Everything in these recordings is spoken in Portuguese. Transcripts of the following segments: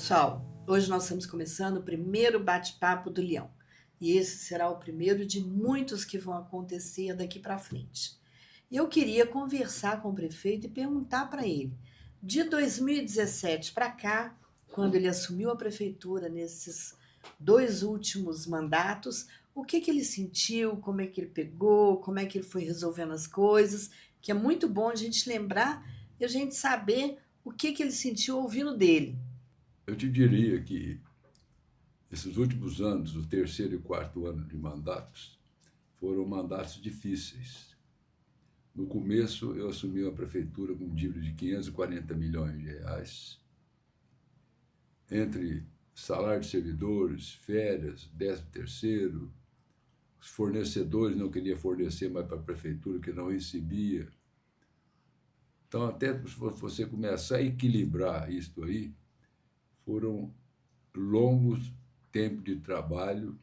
pessoal, hoje nós estamos começando o primeiro bate-papo do Leão. E esse será o primeiro de muitos que vão acontecer daqui para frente. Eu queria conversar com o prefeito e perguntar para ele, de 2017 para cá, quando ele assumiu a prefeitura nesses 2 últimos mandatos, o que ele sentiu, como é que ele pegou, como é que ele foi resolvendo as coisas, que é muito bom a gente lembrar e a gente saber o que ele sentiu ouvindo dele. Eu te diria que esses últimos anos, o terceiro e quarto ano de mandatos, foram mandatos difíceis. No começo, eu assumi a prefeitura com dívida de 540 milhões de reais, entre salário de servidores, férias, 13º, os fornecedores não queriam fornecer mais para a prefeitura, que não recebia. Então, até você começar a equilibrar isso aí, foram longos tempos de trabalho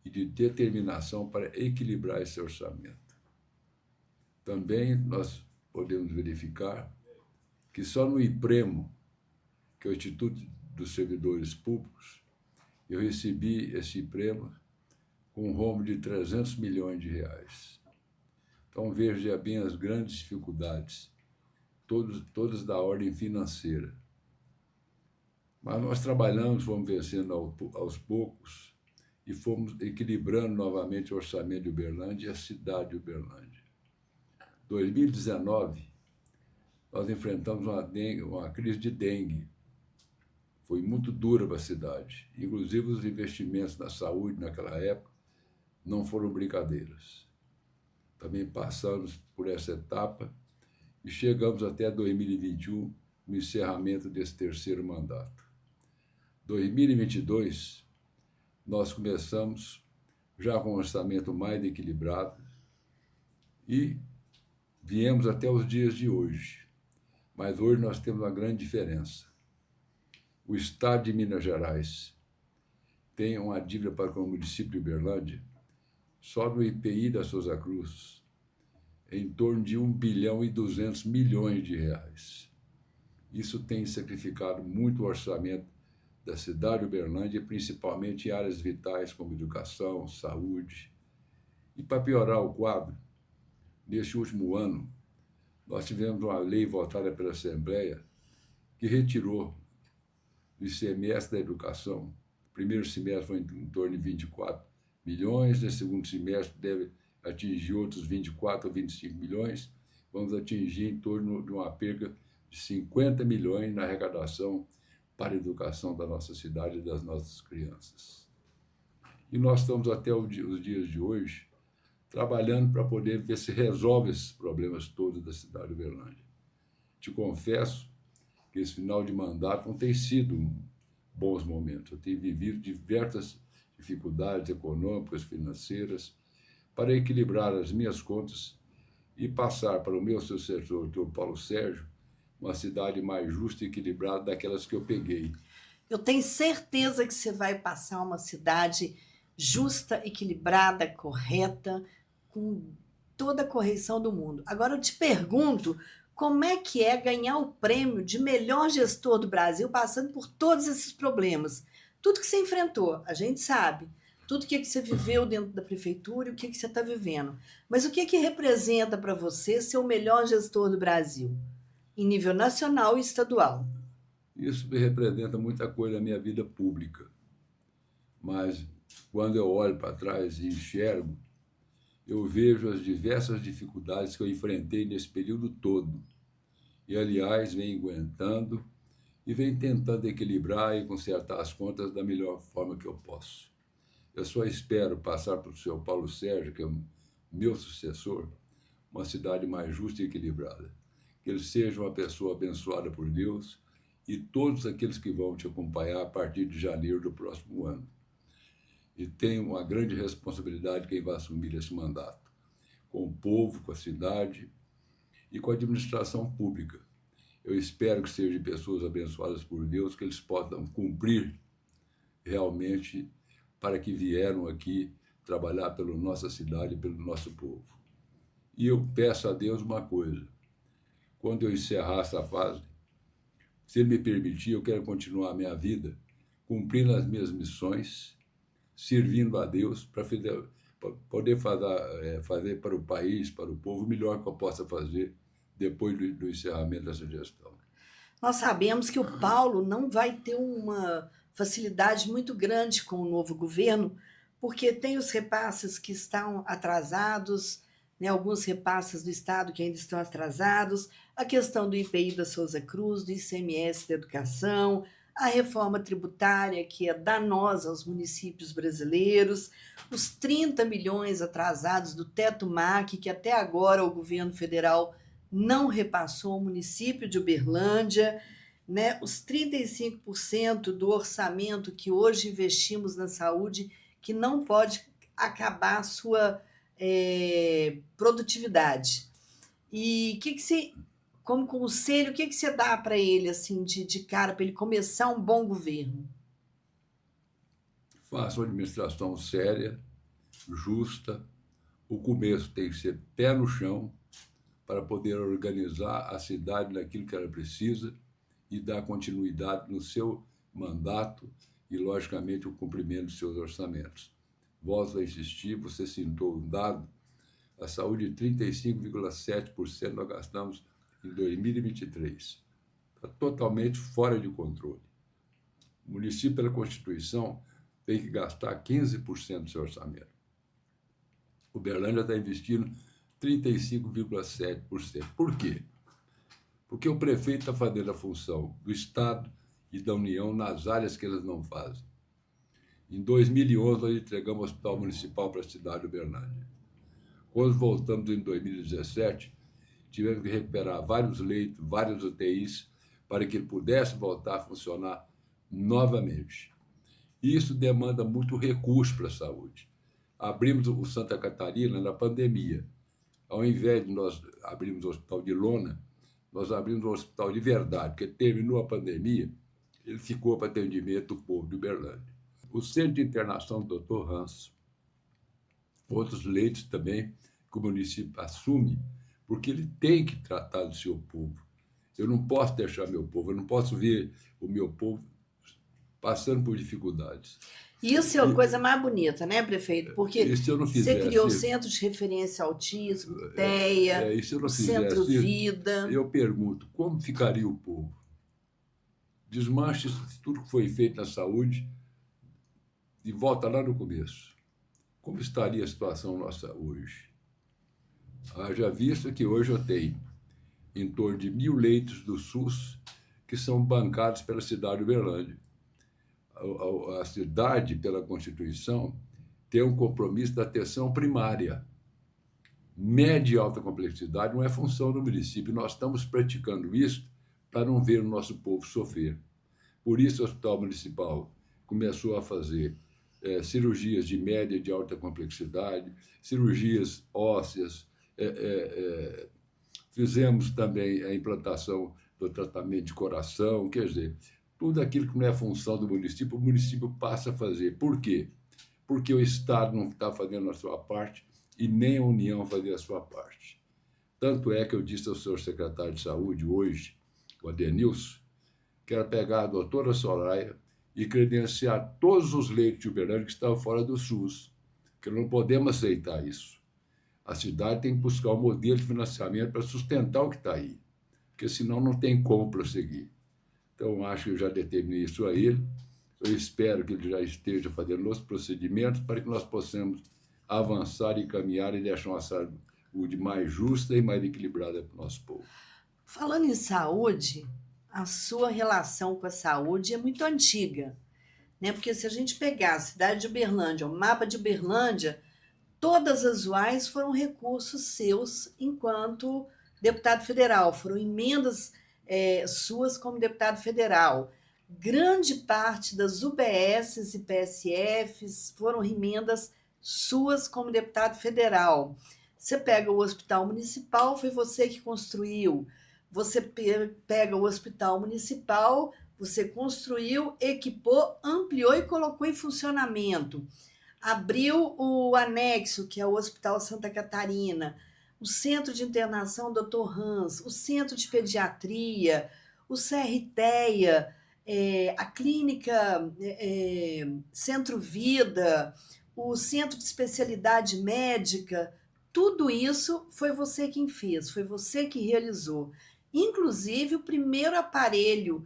e de determinação para equilibrar esse orçamento. Também nós podemos verificar que só no IPREMO, que é o Instituto dos Servidores Públicos, eu recebi esse IPREMO com um rombo de 300 milhões de reais. Então veja já bem as grandes dificuldades, todas da ordem financeira. Mas nós trabalhamos, fomos vencendo aos poucos e fomos equilibrando novamente o orçamento de Uberlândia e a cidade de Uberlândia. Em 2019, nós enfrentamos uma crise de dengue. Foi muito dura para a cidade. Inclusive, os investimentos na saúde naquela época não foram brincadeiras. Também passamos por essa etapa e chegamos até 2021, no encerramento desse terceiro mandato. 2022, nós começamos já com um orçamento mais equilibrado e viemos até os dias de hoje. Mas hoje nós temos uma grande diferença. O Estado de Minas Gerais tem uma dívida para com o município de Uberlândia, só no IPI da Souza Cruz, em torno de 1 bilhão e 200 milhões de reais. Isso tem sacrificado muito o orçamento da cidade de Uberlândia, principalmente em áreas vitais como educação, saúde. E para piorar o quadro, neste último ano, nós tivemos uma lei votada pela Assembleia que retirou do ICMS da educação. O primeiro semestre foi em torno de 24 milhões, no segundo semestre deve atingir outros 24 ou 25 milhões, vamos atingir em torno de uma perca de 50 milhões na arrecadação para a educação da nossa cidade e das nossas crianças. E nós estamos até os dias de hoje trabalhando para poder ver se resolve esses problemas todos da cidade de Uberlândia. Te confesso que esse final de mandato não tem sido bons momentos. Eu tenho vivido diversas dificuldades econômicas, financeiras, para equilibrar as minhas contas e passar para o meu sucessor, o Dr. Paulo Sérgio, uma cidade mais justa e equilibrada daquelas que eu peguei. Eu tenho certeza que você vai passar uma cidade justa, equilibrada, correta, com toda a correção do mundo. Agora eu te pergunto, como é que é ganhar o prêmio de melhor gestor do Brasil, passando por todos esses problemas? Tudo que você enfrentou, a gente sabe. Tudo que você viveu dentro da prefeitura e o que você está vivendo. Mas o que representa para você ser o melhor gestor do Brasil? Em nível nacional e estadual. Isso me representa muita coisa na minha vida pública. Mas quando eu olho para trás e enxergo, eu vejo as diversas dificuldades que eu enfrentei nesse período todo. E, aliás, venho aguentando e venho tentando equilibrar e consertar as contas da melhor forma que eu posso. Eu só espero passar para o senhor Paulo Sérgio, que é o meu sucessor, uma cidade mais justa e equilibrada. Que ele seja uma pessoa abençoada por Deus e todos aqueles que vão te acompanhar a partir de janeiro do próximo ano. E tem uma grande responsabilidade quem vai assumir esse mandato, com o povo, com a cidade e com a administração pública. Eu espero que sejam pessoas abençoadas por Deus, que eles possam cumprir realmente para que vieram aqui trabalhar pela nossa cidade e pelo nosso povo. E eu peço a Deus uma coisa, quando eu encerrar essa fase, se Ele me permitir, eu quero continuar a minha vida cumprindo as minhas missões, servindo a Deus para poder fazer para o país, para o povo, o melhor que eu possa fazer depois do encerramento dessa gestão. Nós sabemos que o Paulo não vai ter uma facilidade muito grande com o novo governo, porque tem os repasses que estão atrasados, né, alguns repasses do Estado que ainda estão atrasados, a questão do IPI da Souza Cruz, do ICMS da educação, a reforma tributária, que é danosa aos municípios brasileiros, os 30 milhões atrasados do Teto MAC, que até agora o governo federal não repassou ao município de Uberlândia, né? Os 35% do orçamento que hoje investimos na saúde, que não pode acabar a sua produtividade. E que você, como conselho, o que você dá para ele assim de cara, para ele começar um bom governo? Faça uma administração séria, justa. O começo tem que ser pé no chão para poder organizar a cidade naquilo que ela precisa e dar continuidade no seu mandato e, logicamente, o cumprimento dos seus orçamentos. Volto a insistir, você citou um dado, a saúde, 35,7% nós gastamos em 2023. Está totalmente fora de controle. O município, pela Constituição, tem que gastar 15% do seu orçamento. Uberlândia está investindo 35,7%. Por quê? Porque o prefeito está fazendo a função do Estado e da União nas áreas que eles não fazem. Em 2011, nós entregamos o Hospital Municipal para a cidade de Uberlândia. Quando voltamos em 2017, tivemos que recuperar vários leitos, várias UTIs, para que ele pudesse voltar a funcionar novamente. Isso demanda muito recurso para a saúde. Abrimos o Santa Catarina na pandemia. Ao invés de nós abrirmos o hospital de lona, nós abrimos um hospital de verdade, porque terminou a pandemia, ele ficou para atendimento do povo de Uberlândia. O Centro de Internação do Dr. Hans, outros leitos também que o município assume, porque ele tem que tratar do seu povo. Eu não posso deixar meu povo, eu não posso ver o meu povo passando por dificuldades. Isso é a coisa mais bonita, né, prefeito? Porque você criou o Centro de Referência Autismo, TEA, o Centro Vida. Eu pergunto, como ficaria o povo? Desmanche tudo que foi feito na saúde e volta lá no começo. Como estaria a situação nossa hoje? Haja visto que hoje eu tenho em torno de 1.000 leitos do SUS que são bancados pela cidade de Uberlândia. A cidade, pela Constituição, tem um compromisso da atenção primária. Média e alta complexidade não é função do município. Nós estamos praticando isso para não ver o nosso povo sofrer. Por isso, o Hospital Municipal começou a fazer cirurgias de média e de alta complexidade, cirurgias ósseas, fizemos também a implantação do tratamento de coração, quer dizer, tudo aquilo que não é função do município, o município passa a fazer. Por quê? Porque o Estado não está fazendo a sua parte e nem a União fazer a sua parte. Tanto é que eu disse ao senhor secretário de Saúde hoje, o Adenilson, que era pegar a doutora Soraya e credenciar todos os leitos de Uberlândia que estavam fora do SUS, que não podemos aceitar isso. A cidade tem que buscar um modelo de financiamento para sustentar o que está aí, porque senão não tem como prosseguir. Então, acho que eu já determinei isso a ele. Eu espero que ele já esteja fazendo os procedimentos para que nós possamos avançar e caminhar e deixar uma saúde mais justa e mais equilibrada para o nosso povo. Falando em saúde, a sua relação com a saúde é muito antiga, né? Porque se a gente pegar a cidade de Uberlândia, o mapa de Uberlândia, todas as UAIs foram recursos seus enquanto deputado federal, foram emendas suas como deputado federal. Grande parte das UBSs e PSFs foram emendas suas como deputado federal. Você pega o Hospital Municipal, foi você que construiu. Você pega o Hospital Municipal, você construiu, equipou, ampliou e colocou em funcionamento. Abriu o anexo, que é o Hospital Santa Catarina, o Centro de Internação Dr. Hans, o Centro de Pediatria, o CRTEA, a clínica Centro Vida, o centro de especialidade médica, tudo isso foi você quem fez, foi você que realizou. Inclusive, o primeiro aparelho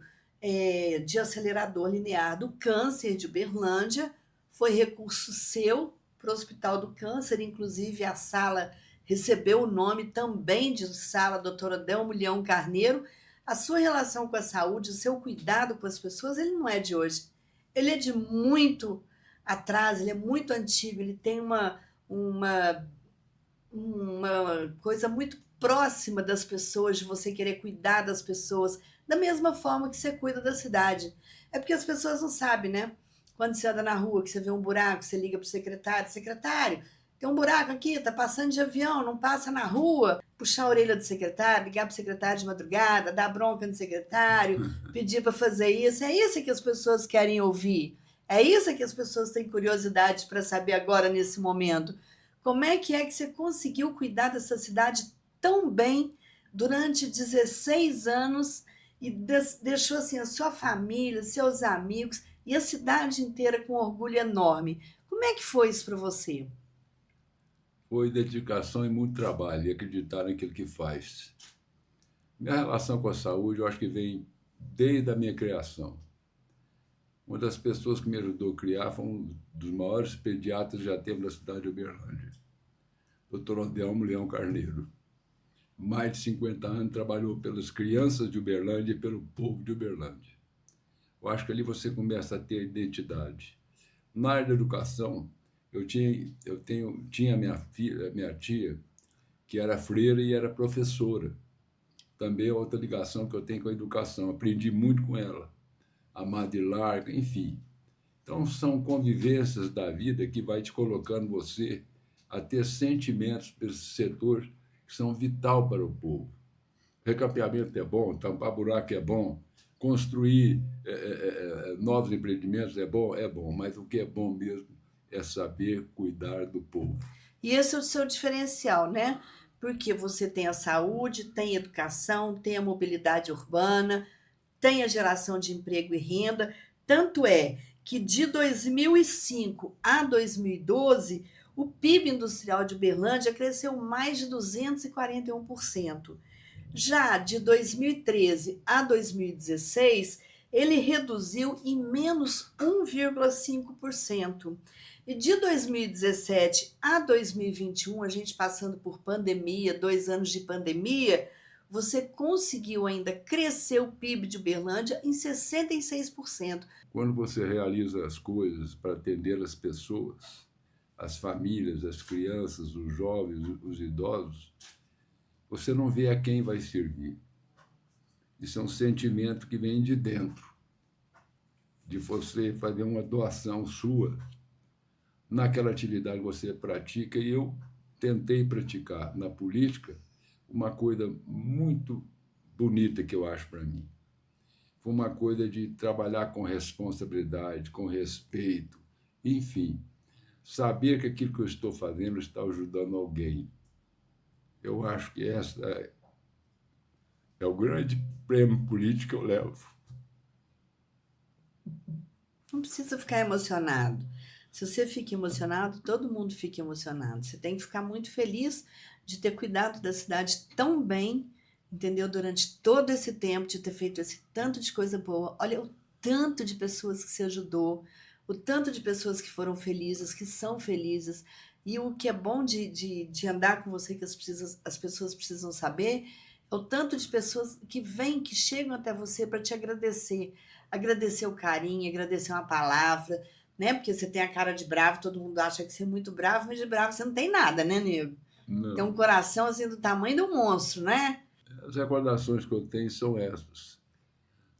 de acelerador linear do câncer de Uberlândia foi recurso seu para o Hospital do Câncer, inclusive a sala recebeu o nome também de Sala Doutora Delmo Leão Carneiro. A sua relação com a saúde, o seu cuidado com as pessoas, ele não é de hoje. Ele é de muito atrás, ele é muito antigo, ele tem uma coisa muito próxima das pessoas, de você querer cuidar das pessoas, da mesma forma que você cuida da cidade. É porque as pessoas não sabem, né? Quando você anda na rua, que você vê um buraco, você liga para o secretário, tem um buraco aqui, tá passando de avião, não passa na rua. Puxar a orelha do secretário, ligar para o secretário de madrugada, dar bronca no secretário, pedir para fazer isso. É isso que as pessoas querem ouvir. É isso que as pessoas têm curiosidade para saber agora, nesse momento. Como é que você conseguiu cuidar dessa cidade tão bem durante 16 anos e deixou assim a sua família, seus amigos e a cidade inteira com um orgulho enorme? Como é que foi isso para você? Foi dedicação e muito trabalho, e acreditar naquilo que faz. Minha relação com a saúde, eu acho que vem desde a minha criação. Uma das pessoas que me ajudou a criar foi um dos maiores pediatras que já teve na cidade de Uberlândia, Dr. Adelmo Leão Carneiro. Mais de 50 anos trabalhou pelas crianças de Uberlândia e pelo povo de Uberlândia. Eu acho que ali você começa a ter identidade. Na área da educação, eu tinha minha tia, que era freira e era professora. Também é outra ligação que eu tenho com a educação. Aprendi muito com ela. A Madre Larga, enfim. Então, são convivências da vida que vai te colocando você a ter sentimentos para esse setor que são vital para o povo. Recapeamento é bom, tampar buraco é bom, construir novos empreendimentos é bom, mas o que é bom mesmo é saber cuidar do povo. E esse é o seu diferencial, né? Porque você tem a saúde, tem a educação, tem a mobilidade urbana, tem a geração de emprego e renda. Tanto é que de 2005 a 2012, o PIB industrial de Uberlândia cresceu mais de 241%. Já de 2013 a 2016, ele reduziu em menos 1,5%. E de 2017 a 2021, a gente passando por pandemia, 2 anos de pandemia, você conseguiu ainda crescer o PIB de Uberlândia em 66%. Quando você realiza as coisas para atender as pessoas, as famílias, as crianças, os jovens, os idosos, você não vê a quem vai servir. Isso é um sentimento que vem de dentro, de você fazer uma doação sua naquela atividade que você pratica. E eu tentei praticar na política uma coisa muito bonita que eu acho para mim. Foi uma coisa de trabalhar com responsabilidade, com respeito, enfim, saber que aquilo que eu estou fazendo está ajudando alguém. Eu acho que essa é o grande prêmio político que eu levo. Não precisa ficar emocionado. Se você fica emocionado, todo mundo fica emocionado. Você tem que ficar muito feliz de ter cuidado da cidade tão bem, entendeu? Durante todo esse tempo, de ter feito esse tanto de coisa boa. Olha o tanto de pessoas que você ajudou, o tanto de pessoas que foram felizes, que são felizes. E o que é bom de andar com você, que as pessoas precisam saber, é o tanto de pessoas que vêm, que chegam até você para te agradecer. Agradecer o carinho, agradecer uma palavra, né? Porque você tem a cara de bravo, todo mundo acha que você é muito bravo, mas de bravo você não tem nada, né, nego? Tem um Não. coração assim do tamanho do monstro, né? As recordações que eu tenho são essas.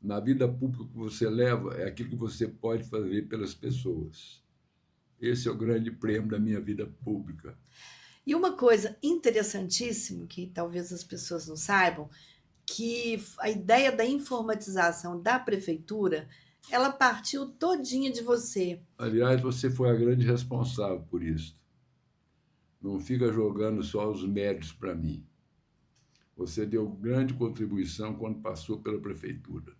Na vida pública que você leva, é aquilo que você pode fazer pelas pessoas. Esse é o grande prêmio da minha vida pública. E uma coisa interessantíssima, que talvez as pessoas não saibam, que a ideia da informatização da prefeitura, ela partiu todinha de você. Aliás, você foi a grande responsável por isso. Não fica jogando só os méritos para mim. Você deu grande contribuição quando passou pela prefeitura.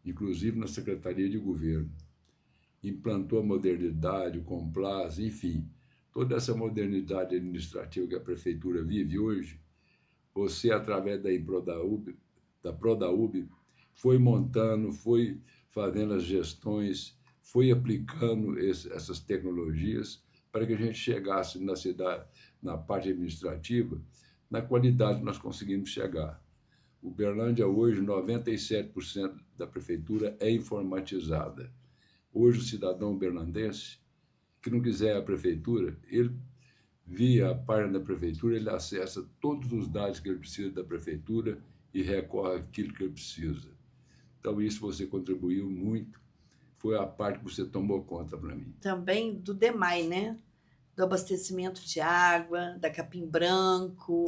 inclusive na Secretaria de Governo. Implantou a modernidade, o Complas, enfim, toda essa modernidade administrativa que a Prefeitura vive hoje, você, através da Prodaub, foi montando, foi fazendo as gestões, foi aplicando essas tecnologias para que a gente chegasse na cidade, na parte administrativa, na qualidade que nós conseguimos chegar. Uberlândia hoje, 97% da prefeitura é informatizada. Hoje, o cidadão uberlandense que não quiser a prefeitura, ele, via a página da prefeitura, ele acessa todos os dados que ele precisa da prefeitura e recorre àquilo que ele precisa. Então, isso você contribuiu muito, foi a parte que você tomou conta para mim. Também do DEMAI, né? Do abastecimento de água, da Capim Branco,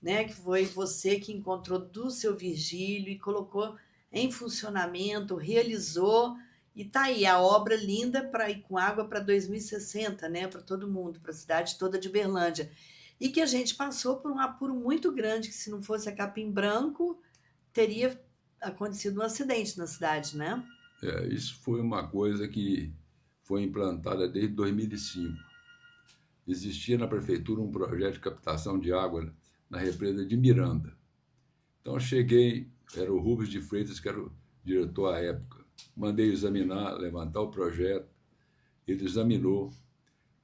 né? Que foi você que encontrou do seu Virgílio e colocou em funcionamento, realizou, e tá aí a obra linda para ir com água para 2060, né? Para todo mundo, para a cidade toda de Uberlândia. E que a gente passou por um apuro muito grande, que se não fosse a Capim Branco, teria acontecido um acidente na cidade, né? Isso foi uma coisa que foi implantada desde 2005. Existia na prefeitura um projeto de captação de água na represa de Miranda. Então, eu cheguei, era o Rubens de Freitas, que era o diretor à época. Mandei examinar, levantar o projeto, ele examinou.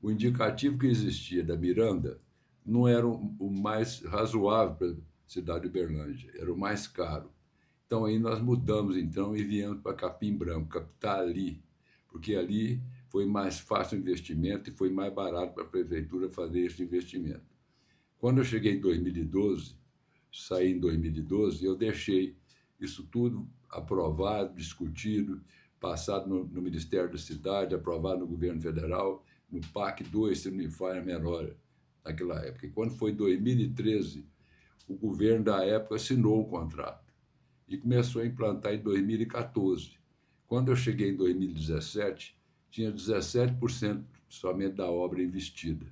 O indicativo que existia da Miranda não era o mais razoável para a cidade de Uberlândia, era o mais caro. Então, aí nós mudamos, então, e viemos para Capim Branco, captar ali, porque ali foi mais fácil o investimento e foi mais barato para a prefeitura fazer esse investimento. Quando eu cheguei em 2012, saí em 2012, eu deixei isso tudo aprovado, discutido, passado no Ministério da Cidade, aprovado no governo federal, no PAC 2, se não me falha a memória, naquela época. E quando foi 2013, o governo da época assinou o contrato e começou a implantar em 2014. Quando eu cheguei em 2017, tinha 17% somente da obra investida.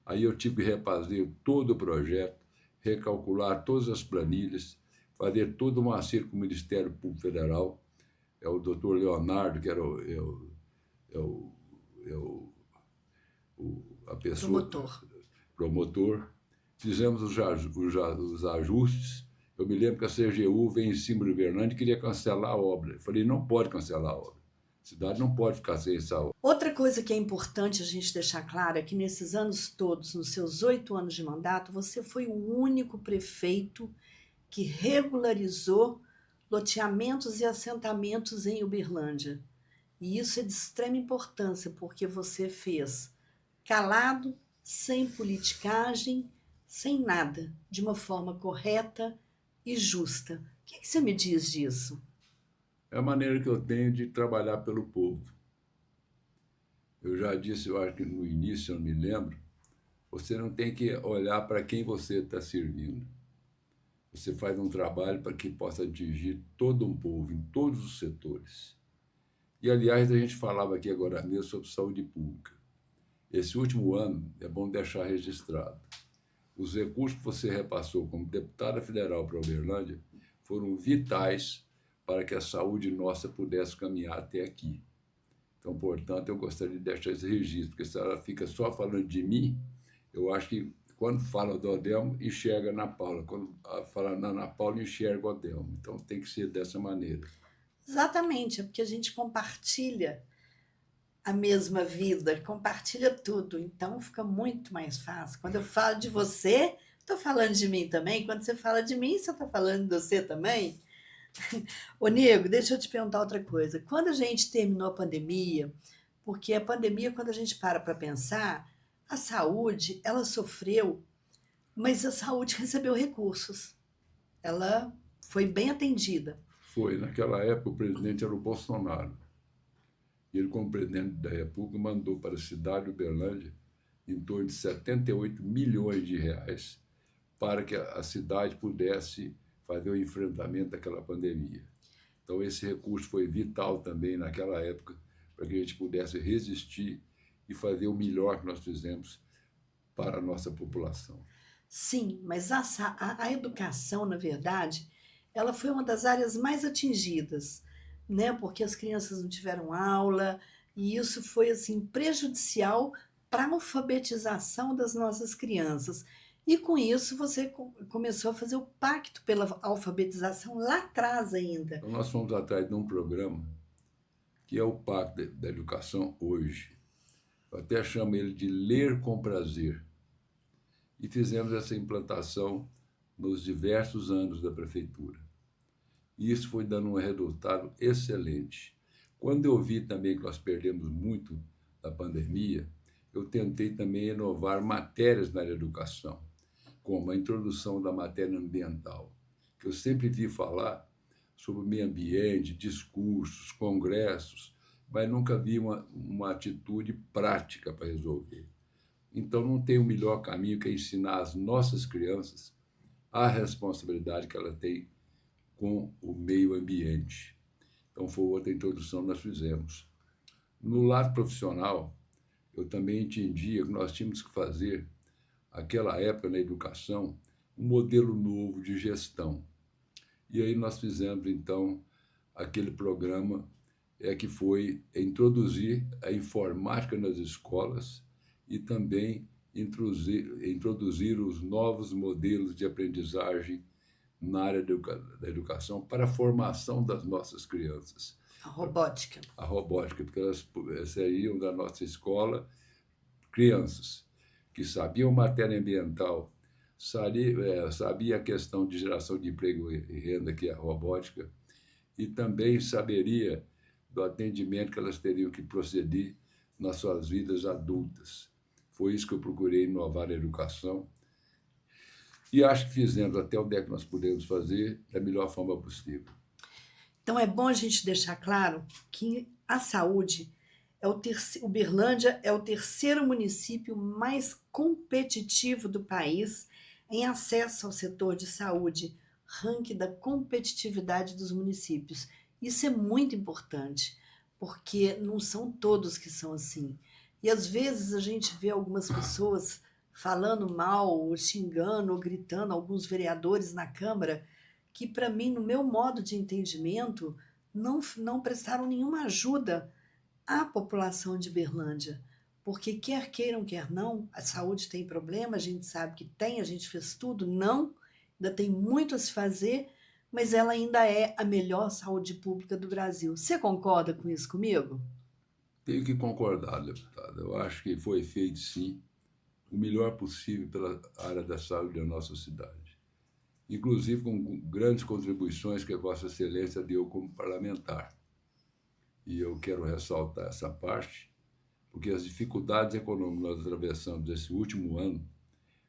Aí eu tive que refazer todo o projeto, recalcular todas as planilhas, fazer todo um acerto com o Ministério Público Federal. É o doutor Leonardo, que era a pessoa... Promotor. Fizemos os ajustes. Eu me lembro que a CGU veio em cima do Uberlândia e queria cancelar a obra. Eu falei, não pode cancelar a obra. A cidade não pode ficar sem essa obra. Outra coisa que é importante a gente deixar claro é que nesses anos todos, nos seus 8 anos de mandato, você foi o único prefeito que regularizou loteamentos e assentamentos em Uberlândia. E isso é de extrema importância, porque você fez calado, sem politicagem, sem nada, de uma forma correta e justa. O que você me diz disso? É a maneira que eu tenho de trabalhar pelo povo. Eu já disse, eu acho que no início, eu não me lembro, você não tem que olhar para quem você está servindo. Você faz um trabalho para que possa atingir todo um povo, em todos os setores. E, aliás, a gente falava aqui agora mesmo sobre saúde pública. Esse último ano, é bom deixar registrado, os recursos que você repassou como deputada federal para Uberlândia foram vitais para que a saúde nossa pudesse caminhar até aqui. Então, portanto, eu gostaria de deixar esse registro, porque se ela fica só falando de mim, eu acho que quando fala do Odelmo, enxerga a Ana Paula. Quando fala na Ana Paula, enxerga o Odelmo. Então, tem que ser dessa maneira. Exatamente, é porque a gente compartilha a mesma vida, compartilha tudo, então fica muito mais fácil. Quando eu falo de você, estou falando de mim também. Quando você fala de mim, você está falando de você também. Ô, Nego, deixa eu te perguntar outra coisa. Quando a gente terminou a pandemia, porque a pandemia, quando a gente para pensar, a saúde, ela sofreu, mas a saúde recebeu recursos. Ela foi bem atendida. Foi. Naquela época, o presidente era o Bolsonaro. E ele, como presidente da República, mandou para a cidade de Uberlândia em torno de 78 milhões de reais para que a cidade pudesse fazer o enfrentamento daquela pandemia. Então, esse recurso foi vital também naquela época para que a gente pudesse resistir e fazer o melhor que nós fizemos para a nossa população. Sim, mas a educação, na verdade, ela foi uma das áreas mais atingidas. né? Porque as crianças não tiveram aula, e isso foi assim prejudicial para a alfabetização das nossas crianças. E com isso você começou a fazer o pacto pela alfabetização lá atrás ainda. Então, nós fomos atrás de um programa que é o Pacto da Educação hoje. Eu até chamo ele de Ler com Prazer. E fizemos essa implantação nos diversos anos da prefeitura. E isso foi dando um resultado excelente. Quando eu vi também que nós perdemos muito da pandemia, eu tentei também inovar matérias na educação, como a introdução da matéria ambiental, que eu sempre vi falar sobre o meio ambiente, discursos, congressos, mas nunca vi uma atitude prática para resolver. Então, não tem o melhor caminho que ensinar às nossas crianças a responsabilidade que ela tem com o meio ambiente. Então, foi outra introdução que nós fizemos. No lado profissional, eu também entendia que nós tínhamos que fazer, naquela época na educação, um modelo novo de gestão. E aí nós fizemos, então, aquele programa que foi introduzir a informática nas escolas e também introduzir os novos modelos de aprendizagem na área da educação para a formação das nossas crianças. A robótica. A robótica, porque elas saíam da nossa escola crianças que sabiam matéria ambiental, sabia a questão de geração de emprego e renda, que é a robótica, e também saberia do atendimento que elas teriam que proceder nas suas vidas adultas. Foi isso que eu procurei inovar na educação. E acho que fizemos até onde é que nós podemos fazer da melhor forma possível. Então é bom a gente deixar claro que a saúde Uberlândia é o terceiro município mais competitivo do país em acesso ao setor de saúde, ranking da competitividade dos municípios. Isso é muito importante, porque não são todos que são assim. E às vezes a gente vê algumas pessoas falando mal, ou xingando, ou gritando, alguns vereadores na Câmara, que para mim, no meu modo de entendimento, não prestaram nenhuma ajuda à população de Uberlândia, porque quer queiram, quer não, a saúde tem problema, a gente sabe que tem, a gente fez tudo, não, ainda tem muito a se fazer, mas ela ainda é a melhor saúde pública do Brasil. Você concorda com isso comigo? Tenho que concordar, deputada. Eu acho que foi feito, sim, o melhor possível pela área da saúde da nossa cidade, inclusive com grandes contribuições que a Vossa Excelência deu como parlamentar. E eu quero ressaltar essa parte, porque as dificuldades econômicas que nós atravessamos esse último ano,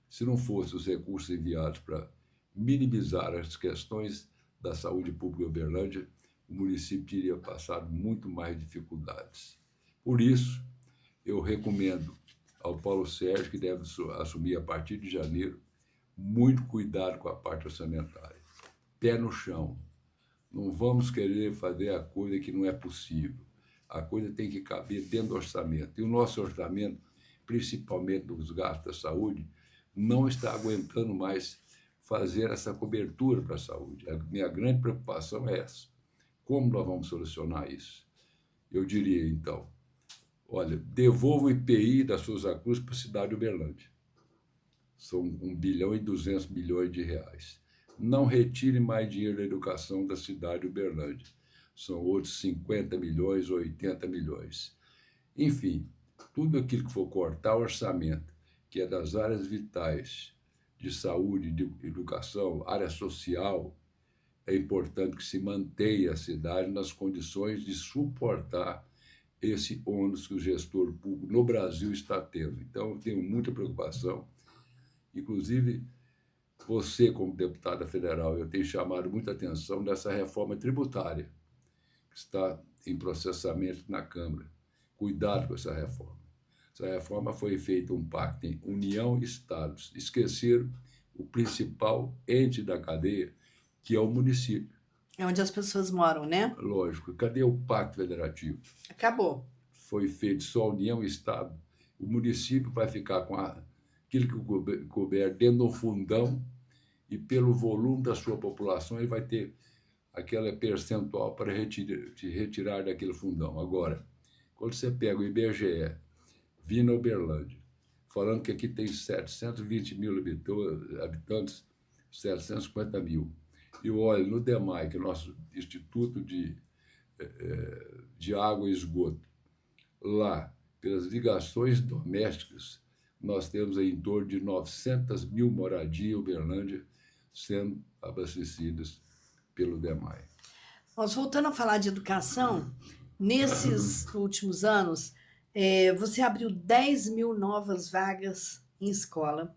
se não fossem os recursos enviados para minimizar as questões da saúde pública em Uberlândia, o município teria passado muito mais dificuldades. Por isso, eu recomendo ao Paulo Sérgio, que deve assumir a partir de janeiro, muito cuidado com a parte orçamentária. Pé no chão. Não vamos querer fazer a coisa que não é possível. A coisa tem que caber dentro do orçamento. E o nosso orçamento, principalmente nos gastos da saúde, não está aguentando mais fazer essa cobertura para a saúde. A minha grande preocupação é essa. Como nós vamos solucionar isso? Eu diria, então, olha, devolva o IPI da Souza Cruz para a cidade de Uberlândia. São 1 bilhão e 200 milhões de reais. Não retire mais dinheiro da educação da cidade de Uberlândia. São outros 50 milhões, 80 milhões. Enfim, tudo aquilo que for cortar o orçamento, que é das áreas vitais de saúde, de educação, área social, é importante que se mantenha a cidade nas condições de suportar esse ônus que o gestor público no Brasil está tendo. Então, eu tenho muita preocupação. Inclusive, você, como deputada federal, eu tenho chamado muita atenção nessa reforma tributária, que está em processamento na Câmara. Cuidado com essa reforma. Essa reforma foi feita um pacto em União e Estados. Esqueceram o principal ente da cadeia, que é o município. É onde as pessoas moram, né? Lógico. Cadê o pacto federativo? Acabou. Foi feito só União e Estado. O município vai ficar com aquilo que couber dentro do fundão, e pelo volume da sua população ele vai ter aquela percentual para retirar daquele fundão. Agora, quando você pega o IBGE, vindo a Uberlândia, falando que aqui tem 720 mil habitantes, 750 mil, e olha no DEMAI, que é o nosso Instituto de Água e Esgoto, lá, pelas ligações domésticas, nós temos aí em torno de 900 mil moradias em Uberlândia sendo abastecidas pelo DEMAI. Nós voltando a falar de educação, nesses últimos anos, você abriu 10 mil novas vagas em escola,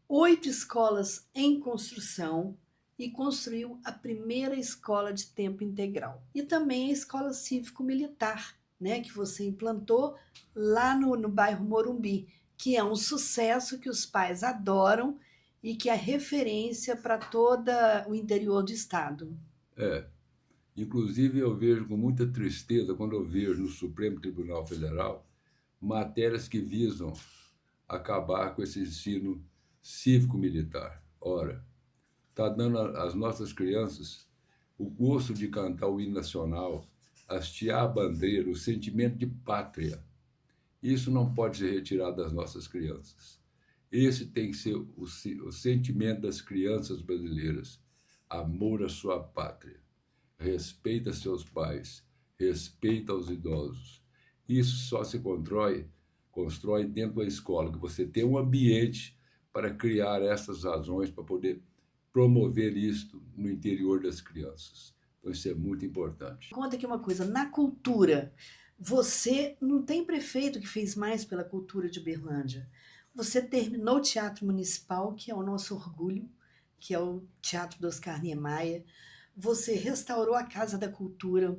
8 escolas em construção e construiu a primeira escola de tempo integral. E também a escola cívico-militar, né, que você implantou lá no bairro Morumbi, que é um sucesso que os pais adoram e que é referência para todo o interior do estado. Inclusive, eu vejo com muita tristeza quando eu vejo no Supremo Tribunal Federal matérias que visam acabar com esse ensino cívico-militar. Ora, está dando às nossas crianças o gosto de cantar o hino nacional, hastear a bandeira, o sentimento de pátria. Isso não pode ser retirado das nossas crianças. Esse tem que ser o sentimento das crianças brasileiras. Amor à sua pátria. Respeita seus pais. Respeita os idosos. Isso só se constrói dentro da escola, que você tem um ambiente para criar essas razões, para poder promover isto no interior das crianças. Então, isso é muito importante. Conta aqui uma coisa, na cultura, você não tem prefeito que fez mais pela cultura de Uberlândia. Você terminou o Teatro Municipal, que é o nosso orgulho, que é o Teatro do Oscar Niemeyer. Você restaurou a Casa da Cultura,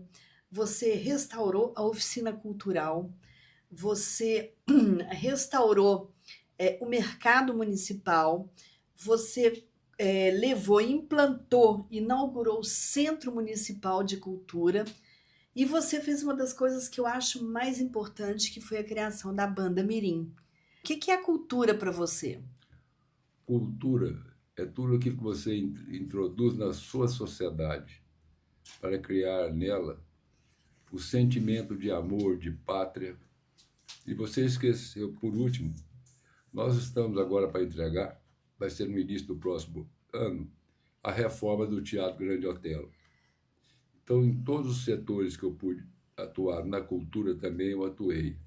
você restaurou a Oficina Cultural, você restaurou o Mercado Municipal, você levou, implantou, inaugurou o Centro Municipal de Cultura e você fez uma das coisas que eu acho mais importante, que foi a criação da Banda Mirim. O que é a cultura para você? Cultura é tudo aquilo que você introduz na sua sociedade para criar nela o sentimento de amor, de pátria. E você esqueceu, por último, nós estamos agora para entregar, vai ser no início do próximo ano, a reforma do Teatro Grande Otelo. Então, em todos os setores que eu pude atuar, na cultura também eu atuei,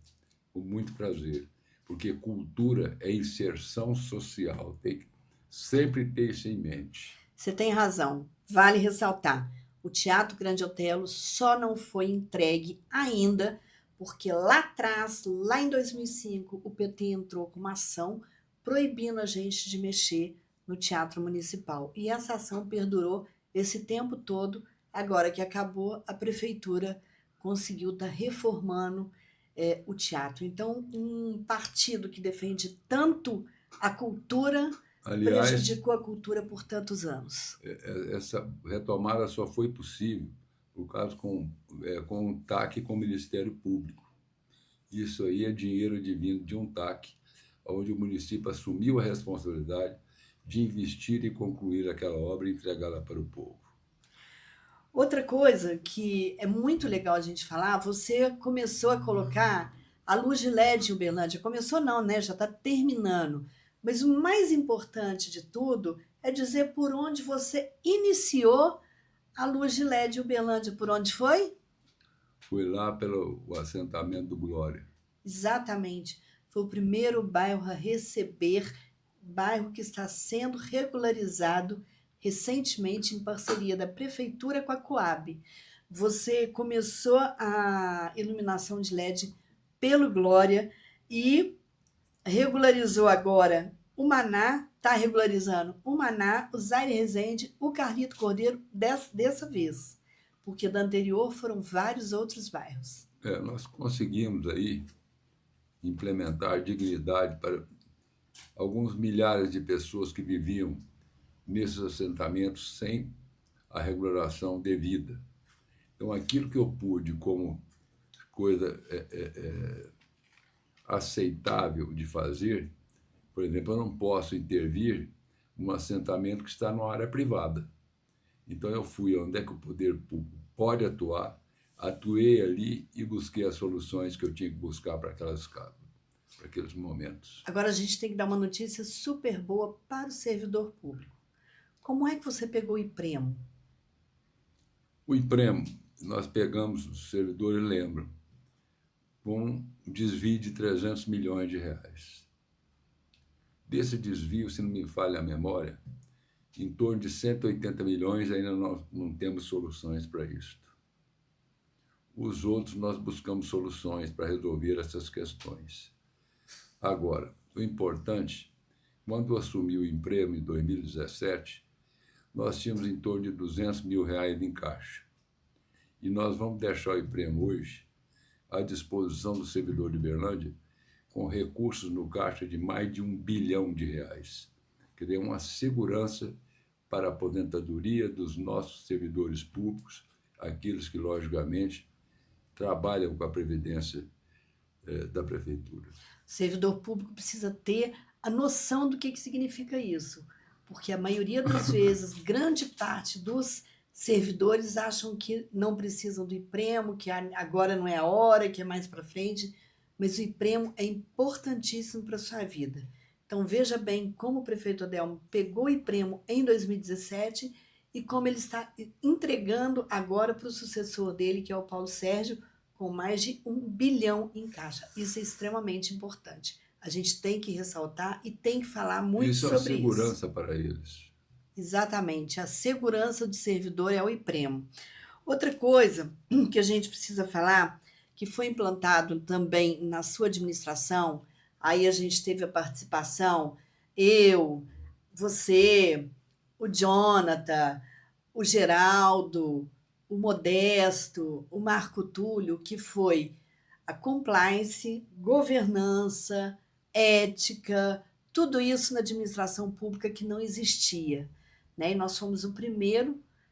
com muito prazer, porque cultura é inserção social, tem que sempre ter isso em mente. Você tem razão, vale ressaltar, o Teatro Grande Otelo só não foi entregue ainda, porque lá atrás, lá em 2005, o PT entrou com uma ação proibindo a gente de mexer no Teatro Municipal. E essa ação perdurou esse tempo todo. Agora que acabou, a prefeitura conseguiu estar reformando o teatro. Então, um partido que defende tanto a cultura, aliás, prejudicou a cultura por tantos anos. Essa retomada só foi possível por causa com um TAC com o Ministério Público. Isso aí é dinheiro advindo de um TAC, onde o município assumiu a responsabilidade de investir e concluir aquela obra e entregá-la para o povo. Outra coisa que é muito legal a gente falar, você começou a colocar a luz de LED em Uberlândia. Começou não, né? Já está terminando. Mas o mais importante de tudo é dizer por onde você iniciou a luz de LED em Uberlândia. Por onde foi? Foi lá pelo assentamento do Glória. Exatamente. Foi o primeiro bairro a receber, bairro que está sendo regularizado recentemente em parceria da Prefeitura com a Coab. Você começou a iluminação de LED pelo Glória e regularizou agora o Maná, está regularizando o Maná, o Zaire Rezende, o Carlito Cordeiro dessa vez, porque da anterior foram vários outros bairros. Nós conseguimos aí implementar dignidade para alguns milhares de pessoas que viviam nesses assentamentos sem a regulação devida. Então, aquilo que eu pude como coisa aceitável de fazer, por exemplo, eu não posso intervir num assentamento que está numa área privada. Então eu fui onde é que o poder público pode atuar, atuei ali e busquei as soluções que eu tinha que buscar para aqueles momentos. Agora a gente tem que dar uma notícia super boa para o servidor público. Como é que você pegou o IPREMO? O IPREMO, nós pegamos, os servidores lembram, com um desvio de 300 milhões de reais. Desse desvio, se não me falha a memória, em torno de 180 milhões ainda nós não temos soluções para isso. Os outros nós buscamos soluções para resolver essas questões. Agora, o importante, quando eu assumi o IPREMO em 2017, nós tínhamos em torno de 200 mil reais em caixa. E nós vamos deixar o IPREMO hoje à disposição do servidor de Uberlândia com recursos no caixa de mais de R$1 bilhão. Quer dizer, uma segurança para a aposentadoria dos nossos servidores públicos, aqueles que, logicamente, trabalham com a previdência da prefeitura. O servidor público precisa ter a noção do que significa isso, porque a maioria das vezes, grande parte dos servidores acham que não precisam do IPREMO, que agora não é a hora, que é mais para frente, mas o IPREMO é importantíssimo para a sua vida. Então veja bem como o prefeito Adelmo pegou o IPREMO em 2017 e como ele está entregando agora para o sucessor dele, que é o Paulo Sérgio, com mais de R$1 bilhão em caixa. Isso é extremamente importante. A gente tem que ressaltar e tem que falar muito sobre isso. Isso é a segurança para eles. Exatamente. A segurança do servidor é o IPREMO. Outra coisa que a gente precisa falar, que foi implantado também na sua administração, aí a gente teve a participação, eu, você, o Jonathan, o Geraldo, o Modesto, o Marco Túlio, que foi a compliance, governança, ética, tudo isso na administração pública que não existia, né? E nós fomos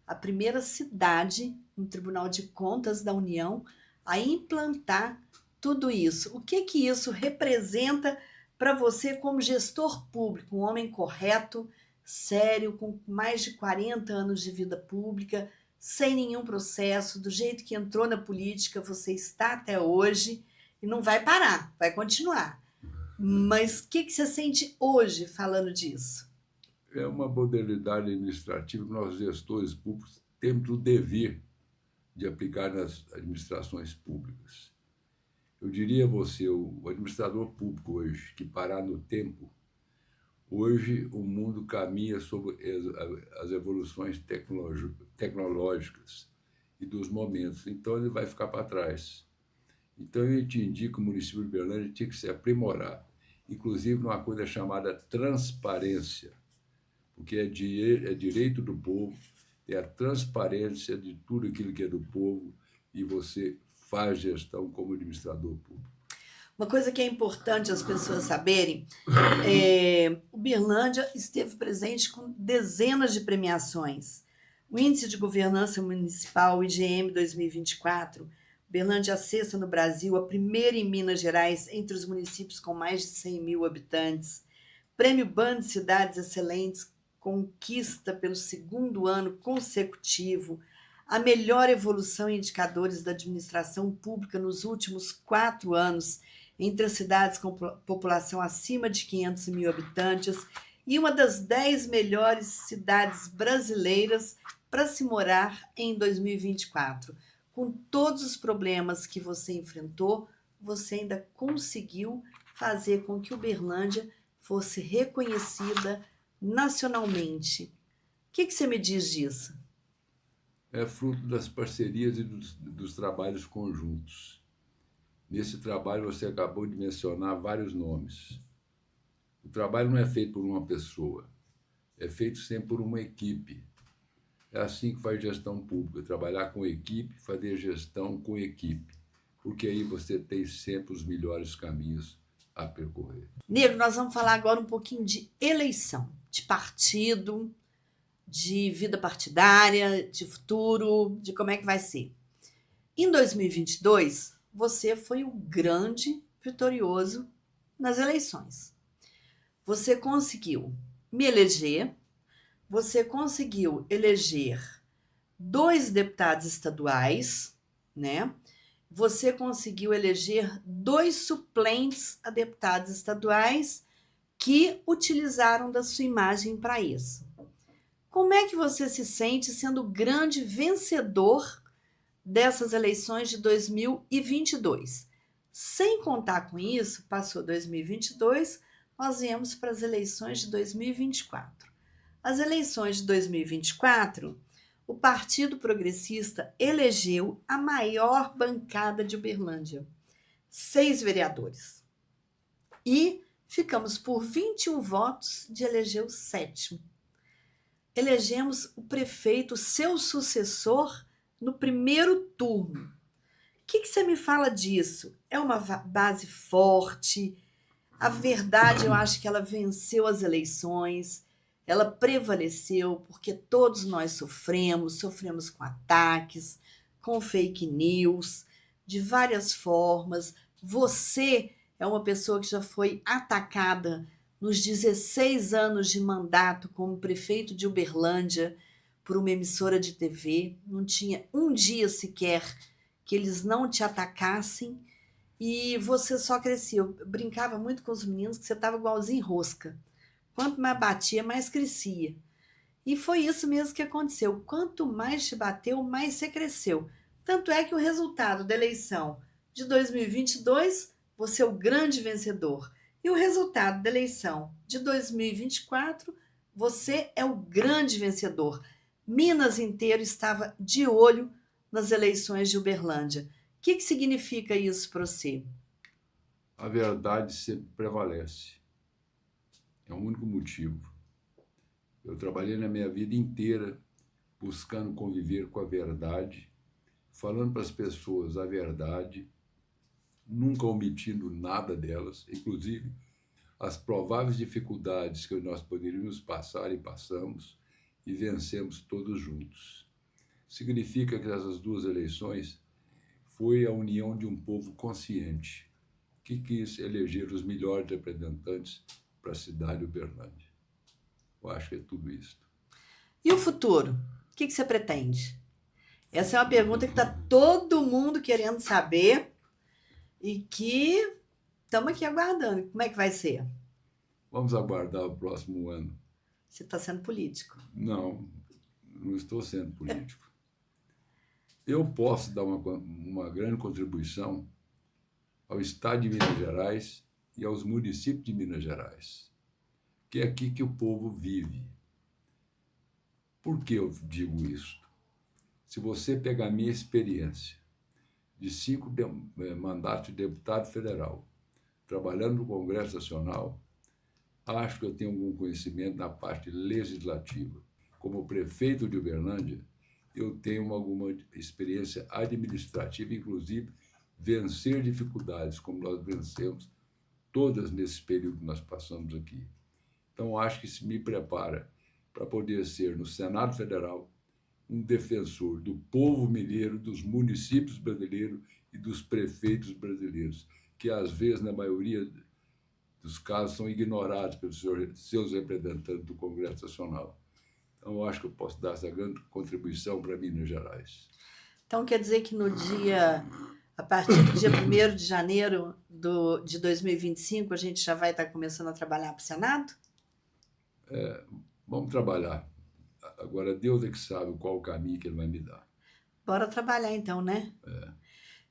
a primeira cidade no Tribunal de Contas da União a implantar tudo isso. O que isso representa para você como gestor público, um homem correto, sério, com mais de 40 anos de vida pública, sem nenhum processo, do jeito que entrou na política, você está até hoje e não vai parar, vai continuar. Mas o que você sente hoje falando disso? É uma modalidade administrativa que nós, gestores públicos, temos o dever de aplicar nas administrações públicas. Eu diria a você, o administrador público hoje, que parar no tempo, hoje o mundo caminha sobre as evoluções tecnológicas e dos momentos, então ele vai ficar para trás. Então eu te indico que o município de Uberlândia tinha que se aprimorar, inclusive numa coisa chamada transparência, porque é direito do povo, é a transparência de tudo aquilo que é do povo e você faz gestão como administrador público. Uma coisa que é importante as pessoas saberem, Uberlândia esteve presente com dezenas de premiações. O Índice de Governança Municipal, o IGM 2024, Uberlândia acessa no Brasil a primeira em Minas Gerais entre os municípios com mais de 100 mil habitantes. Prêmio BAN de Cidades Excelentes conquista pelo segundo ano consecutivo a melhor evolução em indicadores da administração pública nos últimos 4 anos, entre as cidades com população acima de 500 mil habitantes e uma das 10 melhores cidades brasileiras para se morar em 2024. Com todos os problemas que você enfrentou, você ainda conseguiu fazer com que Uberlândia fosse reconhecida nacionalmente. O que você me diz disso? É fruto das parcerias e dos trabalhos conjuntos. Nesse trabalho, você acabou de mencionar vários nomes. O trabalho não é feito por uma pessoa, é feito sempre por uma equipe. É assim que faz gestão pública, trabalhar com equipe, fazer gestão com equipe, porque aí você tem sempre os melhores caminhos a percorrer. Negro, nós vamos falar agora um pouquinho de eleição, de partido, de vida partidária, de futuro, de como é que vai ser. Em 2022, você foi o grande vitorioso nas eleições. Você conseguiu me eleger, você conseguiu eleger 2 deputados estaduais, né? Você conseguiu eleger 2 suplentes a deputados estaduais que utilizaram da sua imagem para isso. Como é que você se sente sendo o grande vencedor dessas eleições de 2022? Sem contar com isso, passou 2022, nós viemos para as eleições de 2024. As eleições de 2024, o Partido Progressista elegeu a maior bancada de Uberlândia, 6 vereadores. E ficamos por 21 votos de eleger o 7º. Elegemos o prefeito, seu sucessor, no primeiro turno. O que você me fala disso? É uma base forte? A verdade, eu acho que ela venceu as eleições, ela prevaleceu porque todos nós sofremos com ataques, com fake news, de várias formas. Você é uma pessoa que já foi atacada nos 16 anos de mandato como prefeito de Uberlândia por uma emissora de TV. Não tinha um dia sequer que eles não te atacassem e você só crescia. Eu brincava muito com os meninos que você estava igualzinho rosca. Quanto mais batia, mais crescia. E foi isso mesmo que aconteceu. Quanto mais te bateu, mais você cresceu. Tanto é que o resultado da eleição de 2022, você é o grande vencedor. E o resultado da eleição de 2024, você é o grande vencedor. Minas inteiro estava de olho nas eleições de Uberlândia. O que significa isso para você? A verdade sempre prevalece. É o único motivo. Eu trabalhei na minha vida inteira buscando conviver com a verdade, falando para as pessoas a verdade, nunca omitindo nada delas, inclusive as prováveis dificuldades que nós poderíamos passar e passamos, e vencemos todos juntos. Significa que essas 2 eleições foi a união de um povo consciente, que quis eleger os melhores representantes para a cidade de Uberlândia. Eu acho que é tudo isso. E o futuro? O que você pretende? Essa é uma pergunta que está todo mundo querendo saber e que estamos aqui aguardando. Como é que vai ser? Vamos aguardar o próximo ano. Você está sendo político? Não, não estou sendo político. Eu posso dar uma grande contribuição ao Estado de Minas Gerais e aos municípios de Minas Gerais, que é aqui que o povo vive. Por que eu digo isso? Se você pegar a minha experiência de 5 mandatos de deputado federal, trabalhando no Congresso Nacional, acho que eu tenho algum conhecimento na parte legislativa. Como prefeito de Uberlândia, eu tenho alguma experiência administrativa, inclusive vencer dificuldades, como nós vencemos todas nesse período que nós passamos aqui. Então, acho que isso me prepara para poder ser, no Senado Federal, um defensor do povo mineiro, dos municípios brasileiros e dos prefeitos brasileiros, que, às vezes, na maioria dos casos, são ignorados pelos seus representantes do Congresso Nacional. Então, eu acho que eu posso dar essa grande contribuição para Minas Gerais. Então, quer dizer que a partir do dia 1º de janeiro de 2025, a gente já vai estar começando a trabalhar para o Senado? Vamos trabalhar. Agora, Deus é que sabe qual o caminho que Ele vai me dar. Bora trabalhar então, né?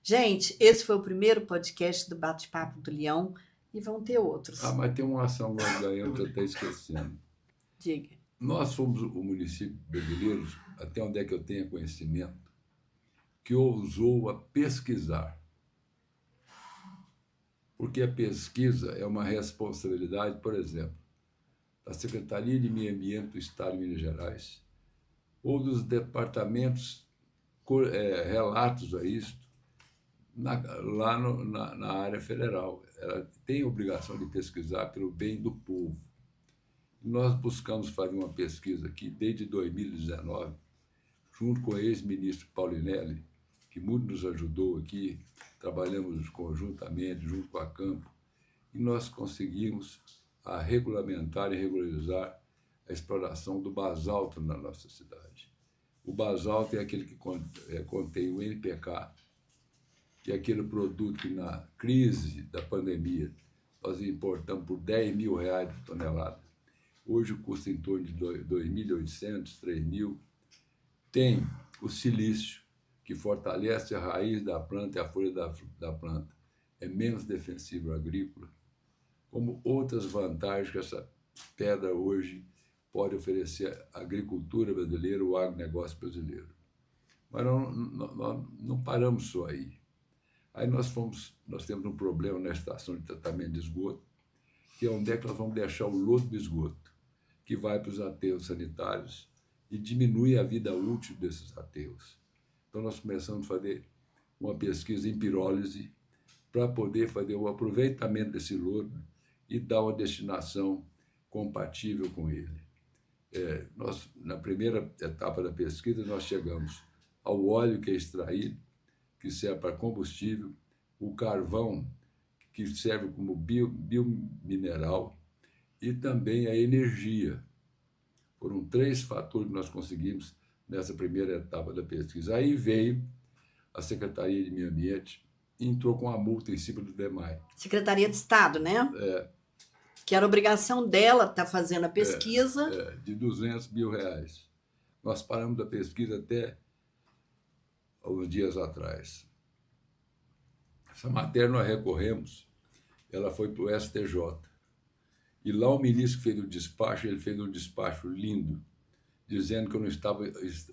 Gente, esse foi o primeiro podcast do Bate-Papo do Leão e vão ter outros. Mas tem uma ação que nós ganhamos, eu estou esquecendo. Diga. Nós somos o município brasileiro, até onde é que eu tenho conhecimento, que ousou a pesquisar. Porque a pesquisa é uma responsabilidade, por exemplo, da Secretaria de Meio Ambiente do Estado de Minas Gerais, ou dos departamentos relatos a isso, lá na área federal. Ela tem a obrigação de pesquisar pelo bem do povo. Nós buscamos fazer uma pesquisa aqui desde 2019, junto com o ex-ministro Paulinelli, que muito nos ajudou aqui, trabalhamos conjuntamente, junto com a Campo, e nós conseguimos regulamentar e regularizar a exploração do basalto na nossa cidade. O basalto é aquele que contém o NPK, que é aquele produto que na crise da pandemia nós importamos por R$ 10.000 por tonelada. Hoje custa em torno de 2.800, 3.000. Tem o silício, que fortalece a raiz da planta e a folha da planta. É menos defensivo agrícola. Como outras vantagens que essa pedra hoje pode oferecer à agricultura brasileira, o agronegócio brasileiro. Mas nós não paramos só aí. Aí nós temos um problema na estação de tratamento de esgoto, que é onde é que nós vamos deixar o lodo do esgoto, que vai para os aterros sanitários e diminui a vida útil desses aterros. Então nós começamos a fazer uma pesquisa em pirólise para poder fazer o aproveitamento desse lodo e dar uma destinação compatível com ele. Na primeira etapa da pesquisa, nós chegamos ao óleo que é extraído, que serve para combustível, o carvão, que serve como biomineral, e também a energia. Foram 3 fatores que nós conseguimos nessa primeira etapa da pesquisa. Aí veio a Secretaria de Meio Ambiente e entrou com a multa em cima do DEMAI. Secretaria de Estado, né? Que era obrigação dela estar fazendo a pesquisa. De R$ 200 mil. Nós paramos a pesquisa até alguns dias atrás. Essa matéria nós recorremos, ela foi para o STJ. E lá o ministro que fez o despacho, ele fez um despacho lindo, dizendo que eu não estava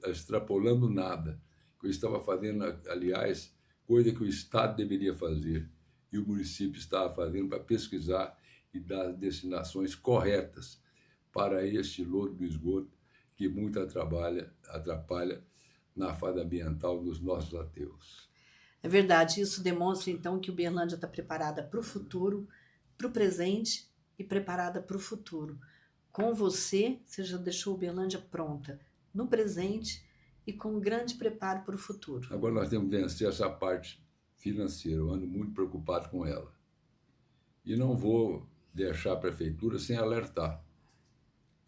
extrapolando nada, que eu estava fazendo, aliás, coisa que o Estado deveria fazer e o município estava fazendo para pesquisar e dar as destinações corretas para este lodo do esgoto que muito atrapalha na fase ambiental dos nossos aterros. É verdade, isso demonstra então que Uberlândia está preparada para o futuro, para o presente e preparada para o futuro. Com você já deixou Uberlândia pronta no presente e com um grande preparo para o futuro. Agora nós temos que vencer essa parte financeira, eu ando muito preocupado com ela. E não vou deixar a prefeitura sem alertar.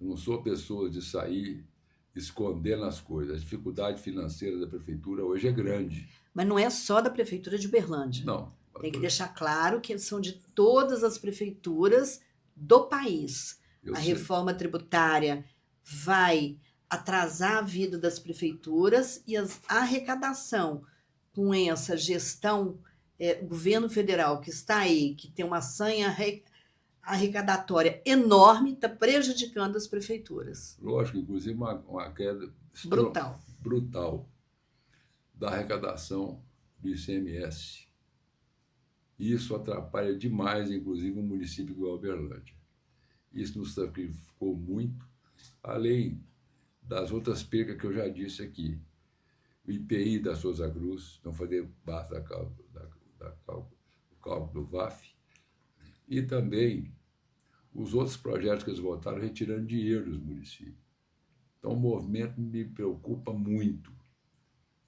Eu não sou pessoa de sair escondendo as coisas. A dificuldade financeira da prefeitura hoje é grande. Mas não é só da prefeitura de Uberlândia. Não. Tem que deixar claro que são de todas as prefeituras do país. A reforma tributária vai atrasar a vida das prefeituras e a arrecadação com essa gestão, governo federal que está aí, que tem uma sanha arrecadatória enorme, está prejudicando as prefeituras. Lógico, inclusive uma queda brutal da arrecadação do ICMS. Isso atrapalha demais, inclusive, um município igual a Uberlândia. Isso nos sacrificou muito, além das outras percas que eu já disse aqui. O IPI da Souza Cruz, não fazer basta do cálculo do VAF, e também os outros projetos que eles votaram retirando dinheiro dos municípios. Então, o movimento me preocupa muito.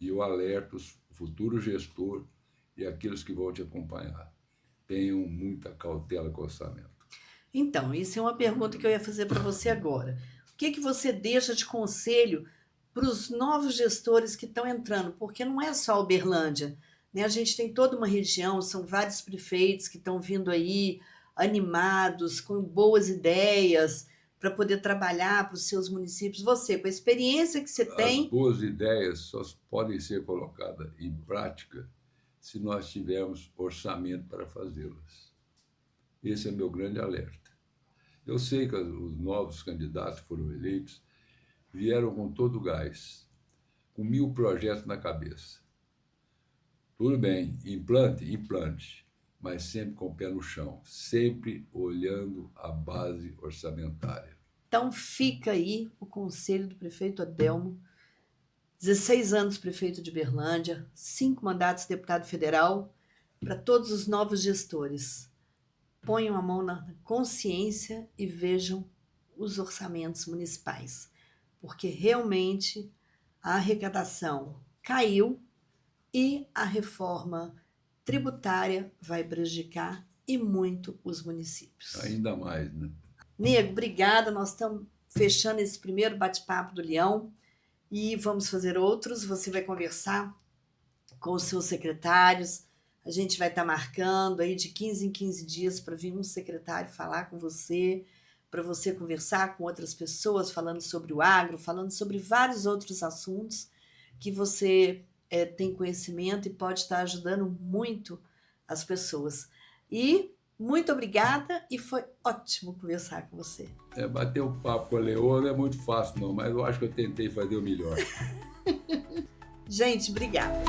E eu alerto o futuro gestor e aqueles que vão te acompanhar. Tenham muita cautela com o orçamento. Então, isso é uma pergunta que eu ia fazer para você agora. O que você deixa de conselho para os novos gestores que estão entrando? Porque não é só Uberlândia, né? A gente tem toda uma região, são vários prefeitos que estão vindo aí, animados, com boas ideias, para poder trabalhar para os seus municípios. Você, com a experiência que você tem... As boas ideias só podem ser colocadas em prática se nós tivermos orçamento para fazê-las. Esse é meu grande alerta. Eu sei que os novos candidatos que foram eleitos vieram com todo o gás, com 1000 projetos na cabeça. Tudo bem, implante, mas sempre com o pé no chão, sempre olhando a base orçamentária. Então fica aí o conselho do prefeito Adelmo, 16 anos prefeito de Uberlândia, 5 mandatos de deputado federal, para todos os novos gestores. Ponham a mão na consciência e vejam os orçamentos municipais, porque realmente a arrecadação caiu e a reforma tributária vai prejudicar e muito os municípios. Ainda mais, né? Nego, obrigada. Nós estamos fechando esse primeiro bate-papo do Leão e vamos fazer outros. Você vai conversar com os seus secretários. A gente vai estar marcando aí de 15 em 15 dias para vir um secretário falar com você, para você conversar com outras pessoas, falando sobre o agro, falando sobre vários outros assuntos que você tem conhecimento e pode estar ajudando muito as pessoas. E muito obrigada, e foi ótimo conversar com você. Bater um papo com a Leoa não é muito fácil, não, mas eu acho que eu tentei fazer o melhor. Gente, obrigada.